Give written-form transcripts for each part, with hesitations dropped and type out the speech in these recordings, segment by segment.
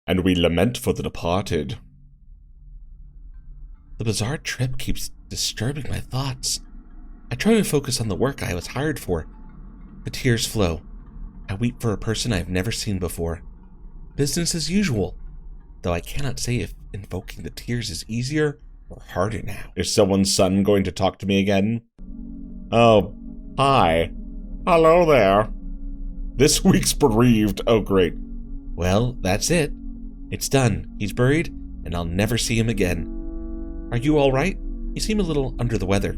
and we lament for the departed. The bizarre trip keeps disturbing my thoughts. I try to focus on the work I was hired for. The tears flow. I weep for a person I've never seen before. Business as usual, though I cannot say if invoking the tears is easier or harder now. Is someone's son going to talk to me again? Oh, hi. Hello there. This week's bereaved. Oh, great. Well, that's it. It's done. He's buried, and I'll never see him again. Are you all right? You seem a little under the weather.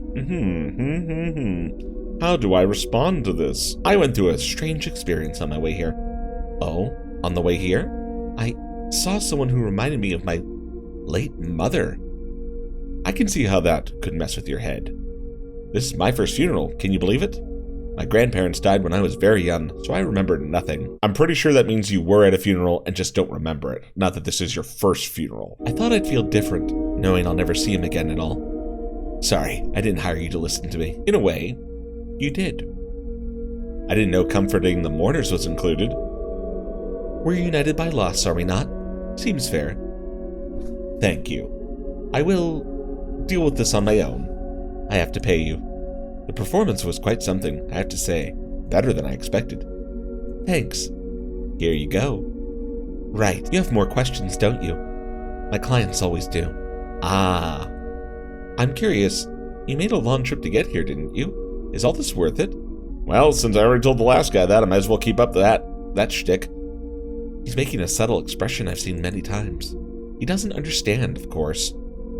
How do I respond to this? I went through a strange experience on my way here. Oh, on the way here? I saw someone who reminded me of my late mother. I can see how that could mess with your head. This is my first funeral, can you believe it? My grandparents died when I was very young, so I remember nothing. I'm pretty sure that means you were at a funeral and just don't remember it, not that this is your first funeral. I thought I'd feel different, knowing I'll never see him again at all. Sorry, I didn't hire you to listen to me. In a way, you did. I didn't know comforting the mourners was included. We're united by loss, are we not? Seems fair. Thank you. I will deal with this on my own. I have to pay you. The performance was quite something, I have to say. Better than I expected. Thanks. Here you go. Right, you have more questions, don't you? My clients always do. Ah. I'm curious, you made a long trip to get here, didn't you? Is all this worth it? Well, since I already told the last guy that, I might as well keep up that shtick. He's making a subtle expression I've seen many times. He doesn't understand, of course.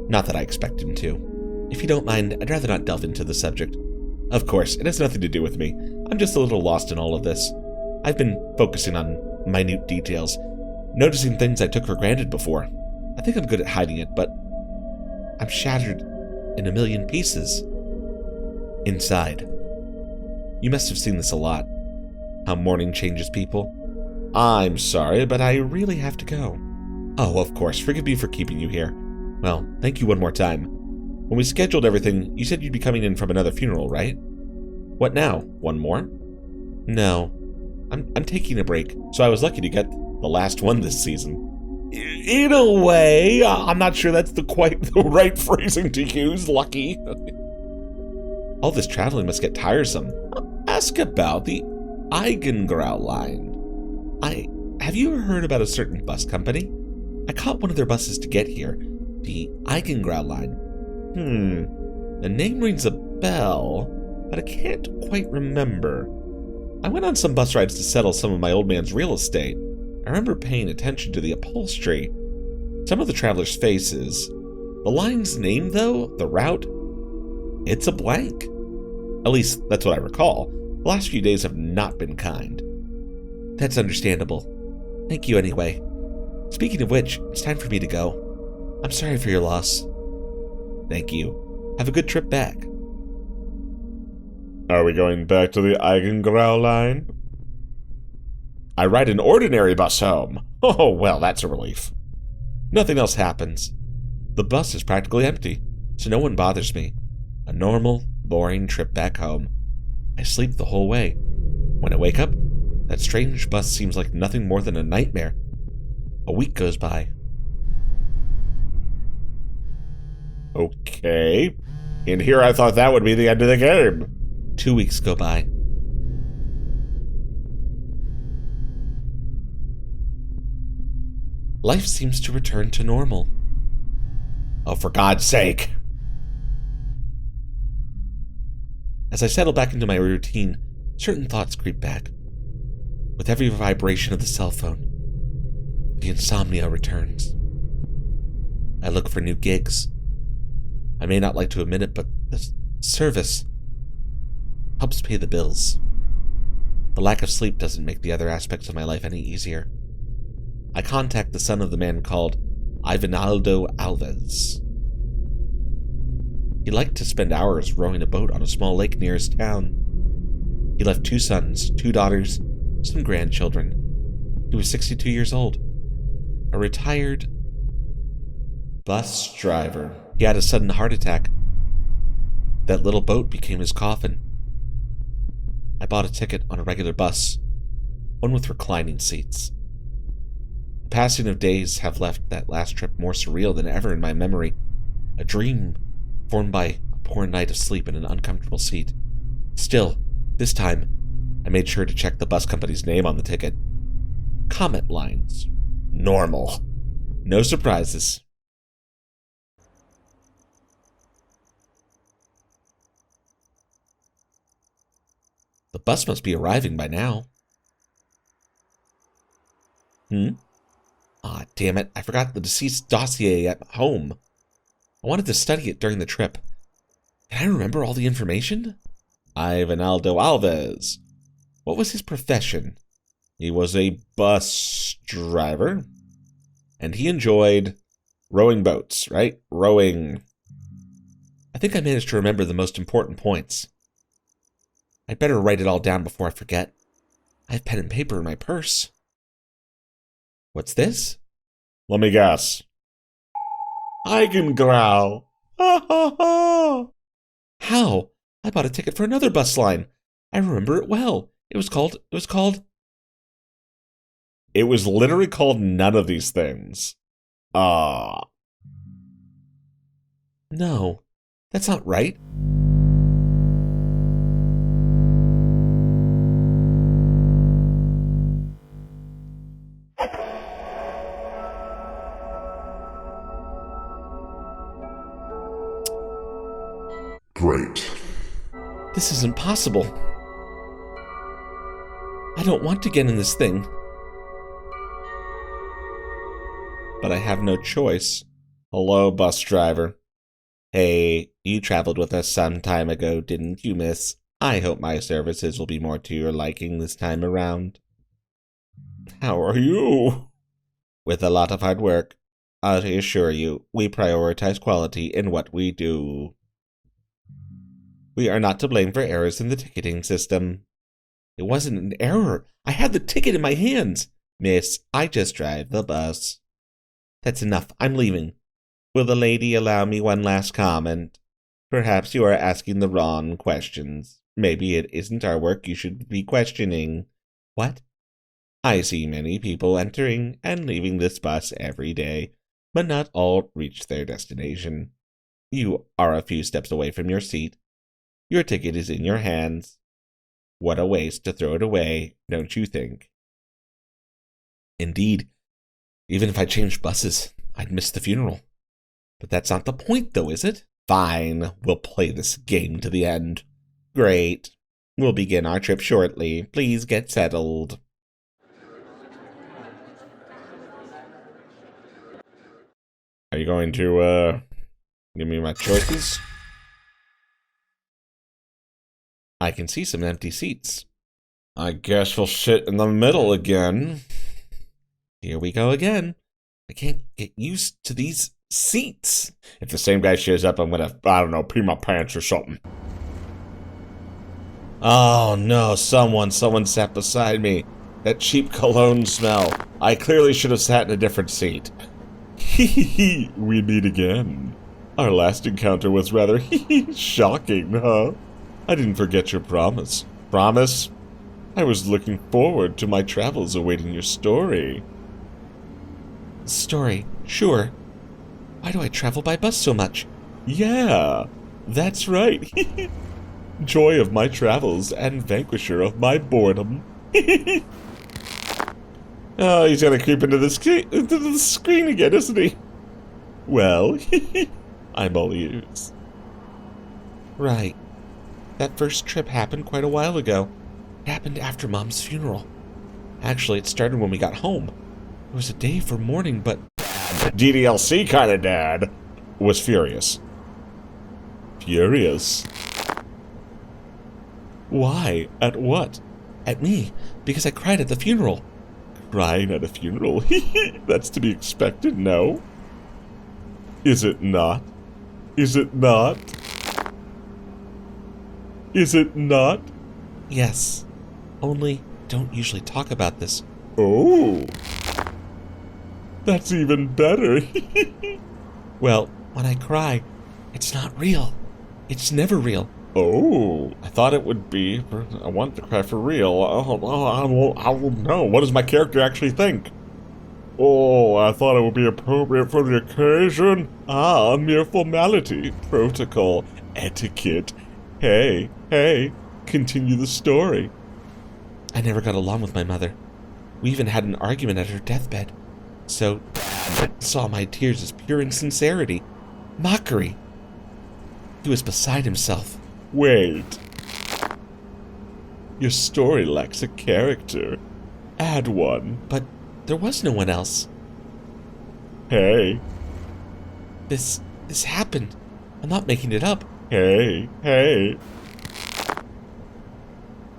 Not that I expect him to. If you don't mind, I'd rather not delve into the subject. Of course, it has nothing to do with me. I'm just a little lost in all of this. I've been focusing on minute details, noticing things I took for granted before. I think I'm good at hiding it, but I'm shattered in a million pieces. Inside. You must have seen this a lot. How mourning changes people. I'm sorry, but I really have to go. Oh, of course. Forgive me for keeping you here. Well, thank you one more time. When we scheduled everything, you said you'd be coming in from another funeral, right? What now? One more? No. I'm taking a break, so I was lucky to get the last one this season. In a way, I'm not sure that's quite the right phrasing to use, lucky. All this traveling must get tiresome. Ask about the Eigengrau line. Have you ever heard about a certain bus company? I caught one of their buses to get here. The Eigengrau line. The name rings a bell, but I can't quite remember. I went on some bus rides to settle some of my old man's real estate. I remember paying attention to the upholstery, some of the travelers' faces. The line's name, though, the route, it's a blank. At least, that's what I recall. The last few days have not been kind. That's understandable. Thank you anyway. Speaking of which, it's time for me to go. I'm sorry for your loss. Thank you. Have a good trip back. Are we going back to the Eigengrau line? I ride an ordinary bus home. Oh, well, that's a relief. Nothing else happens. The bus is practically empty, so no one bothers me. A normal, boring trip back home. I sleep the whole way. When I wake up, that strange bus seems like nothing more than a nightmare. A week goes by. Okay. And here I thought that would be the end of the game. 2 weeks go by. Life seems to return to normal. Oh, for God's sake. As I settle back into my routine, certain thoughts creep back. With every vibration of the cell phone, the insomnia returns. I look for new gigs. I may not like to admit it, but the service helps pay the bills. The lack of sleep doesn't make the other aspects of my life any easier. I contact the son of the man called Ivanaldo Alves. He liked to spend hours rowing a boat on a small lake near his town. He left 2 sons, 2 daughters, some grandchildren. He was 62 years old. A retired bus driver. He had a sudden heart attack. That little boat became his coffin. I bought a ticket on a regular bus, one with reclining seats. The passing of days have left that last trip more surreal than ever in my memory. A dream formed by a poor night of sleep in an uncomfortable seat. Still, this time, I made sure to check the bus company's name on the ticket. Comet Lines. Normal. No surprises. The bus must be arriving by now. Ah, damn it. I forgot the deceased dossier at home. I wanted to study it during the trip. Can I remember all the information? Ivanaldo Alves. What was his profession? He was a bus driver. And he enjoyed rowing boats, right? Rowing. I think I managed to remember the most important points. I'd better write it all down before I forget. I have pen and paper in my purse. What's this? Let me guess. I can growl. Ha ha ha. How? I bought a ticket for another bus line. I remember it well. It was literally called none of these things. No, that's not right. Great. This isn't possible. I don't want to get in this thing. But I have no choice. Hello, bus driver. Hey, you traveled with us some time ago, didn't you, miss? I hope my services will be more to your liking this time around. How are you? With a lot of hard work. I assure you, we prioritize quality in what we do. We are not to blame for errors in the ticketing system. It wasn't an error. I had the ticket in my hands. Miss, I just drive the bus. That's enough. I'm leaving. Will the lady allow me one last comment? Perhaps you are asking the wrong questions. Maybe it isn't our work you should be questioning. What? I see many people entering and leaving this bus every day, but not all reach their destination. You are a few steps away from your seat. Your ticket is in your hands. What a waste to throw it away, don't you think? Indeed. Even if I changed buses, I'd miss the funeral. But that's not the point, though, is it? Fine, we'll play this game to the end. Great. We'll begin our trip shortly. Please get settled. Are you going to, give me my choices? I can see some empty seats. I guess we'll sit in the middle again. Here we go again. I can't get used to these seats. If the same guy shows up, I'm gonna, I don't know, pee my pants or something. Oh no, someone sat beside me. That cheap cologne smell. I clearly should have sat in a different seat. Hee we meet again. Our last encounter was rather shocking, huh? I didn't forget your promise. Promise? I was looking forward to my travels awaiting your story. Story? Sure. Why do I travel by bus so much? Yeah, that's right. Joy of my travels and vanquisher of my boredom. Oh, he's gonna creep into the screen again, isn't he? Well, I'm all ears. Right. That first trip happened quite a while ago. It happened after Mom's funeral. Actually, it started when we got home. It was a day for mourning, but... DDLC kind of dad was furious. Furious? Why? At what? At me, because I cried at the funeral. Crying at a funeral? That's to be expected, no? Is it not? Is it not? Is it not? Yes. Only don't usually talk about this. Oh. That's even better. Well, when I cry, it's not real. It's never real. Oh, I thought it would be. I want to cry for real. I will know. What does my character actually think? Oh, I thought it would be appropriate for the occasion. Ah, a mere formality, protocol, etiquette. Hey, continue the story. I never got along with my mother. We even had an argument at her deathbed. So, Dad saw my tears as pure insincerity. Mockery. He was beside himself. Wait. Your story lacks a character. Add one. But there was no one else. Hey. This happened. I'm not making it up. Hey.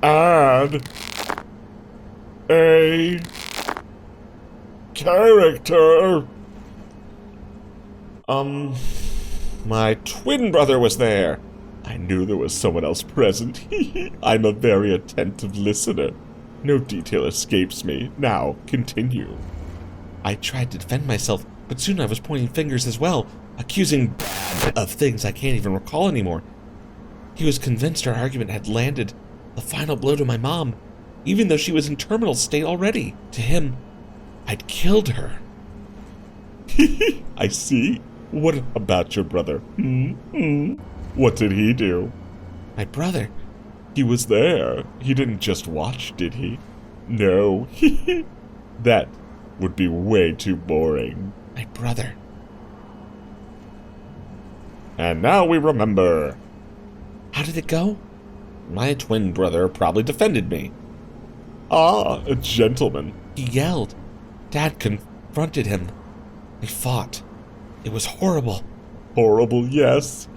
Add a character. My twin brother was there. I knew there was someone else present. I'm a very attentive listener. No detail escapes me. Now, continue. I tried to defend myself, but soon I was pointing fingers as well, accusing of things I can't even recall anymore. He was convinced our argument had landed the final blow to my mom, even though she was in terminal state already. To him, I'd killed her. I see. What about your brother? What did he do? My brother? He was there. He didn't just watch, did he? No. That would be way too boring. My brother. And now we remember. How did it go? My twin brother probably defended me. Ah, a gentleman. He yelled. Dad confronted him. They fought. It was horrible. Horrible, yes.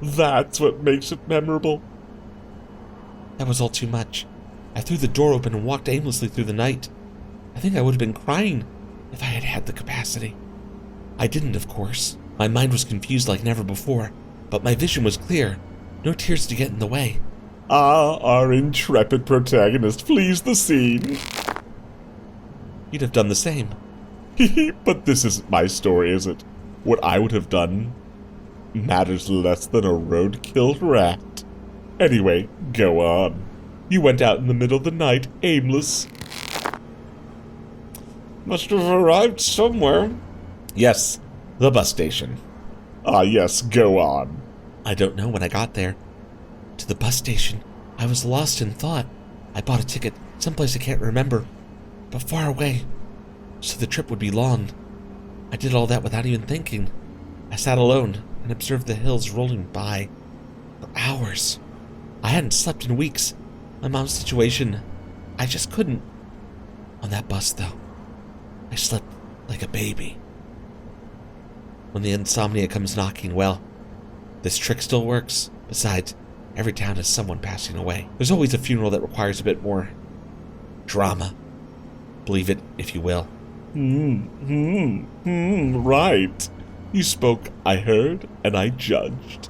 That's what makes it memorable. That was all too much. I threw the door open and walked aimlessly through the night. I think I would have been crying if I had had the capacity. I didn't, of course. My mind was confused like never before, but my vision was clear. No tears to get in the way. Ah, our intrepid protagonist flees the scene. You'd have done the same. But this isn't my story, is it? What I would have done matters less than a road-killed rat. Anyway, go on. You went out in the middle of the night, aimless. Must have arrived somewhere. Yes, the bus station. Ah, yes, go on. I don't know when I got there. To the bus station, I was lost in thought. I bought a ticket someplace I can't remember, but far away, so the trip would be long. I did all that without even thinking. I sat alone and observed the hills rolling by for hours. I hadn't slept in weeks. My mom's situation, I just couldn't. On that bus, though, I slept like a baby. When the insomnia comes knocking, well, this trick still works. Besides, every town has someone passing away. There's always a funeral that requires a bit more drama. Believe it if you will. Right. You spoke, I heard, and I judged.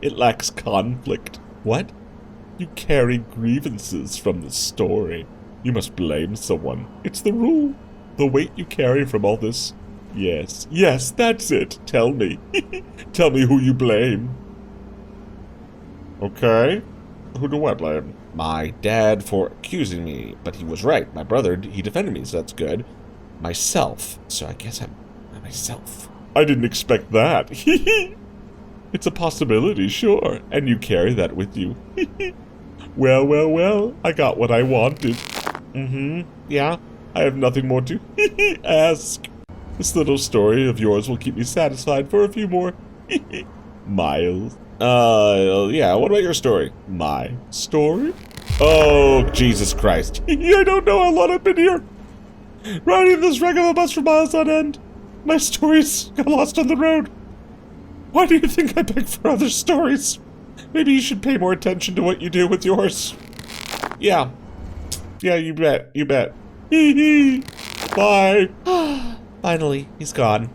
It lacks conflict. What? You carry grievances from the story. You must blame someone. It's the rule. The weight you carry from all this. Yes, that's it. Tell me. Tell me who you blame. Okay. Who do I blame? My dad for accusing me, but he was right. My brother, he defended me, so that's good. Myself, so I guess I'm myself. I didn't expect that. It's a possibility, sure, and you carry that with you. Well, I got what I wanted. Yeah, I have nothing more to ask. This little story of yours will keep me satisfied for a few more miles. Yeah, what about your story? My story? Oh, Jesus Christ. I don't know how long I've been here. Riding this regular bus for miles on end. My stories got lost on the road. Why do you think I beg for other stories? Maybe you should pay more attention to what you do with yours. Yeah, you bet. Bye. Finally, he's gone.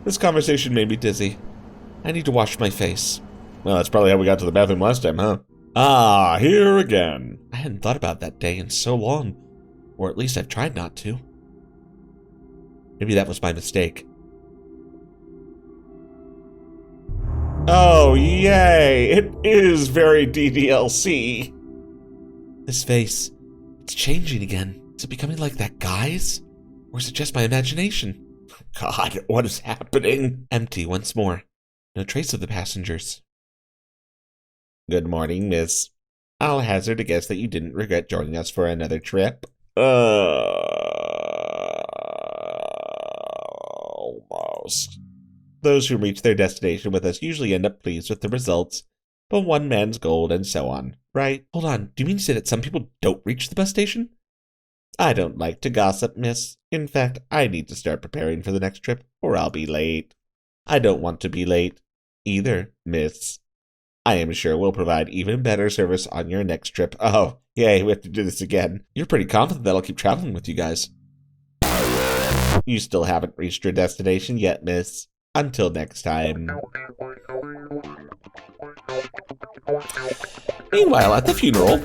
This conversation made me dizzy. I need to wash my face. Well, that's probably how we got to the bathroom last time, huh? Ah, here again. I hadn't thought about that day in so long. Or at least I've tried not to. Maybe that was my mistake. Oh, yay! It is very DDLC. This face, it's changing again. Is it becoming like that guy's? Or is it just my imagination? God, what is happening? Empty once more. No trace of the passengers. Good morning, miss. I'll hazard a guess that you didn't regret joining us for another trip. Almost. Those who reach their destination with us usually end up pleased with the results, but one man's gold and so on, right? Hold on, do you mean to say that some people don't reach the bus station? I don't like to gossip, miss. In fact, I need to start preparing for the next trip, or I'll be late. I don't want to be late either, miss. I am sure we'll provide even better service on your next trip. Oh, yay, we have to do this again. You're pretty confident that I'll keep traveling with you guys. You still haven't reached your destination yet, miss. Until next time. Meanwhile, at the funeral,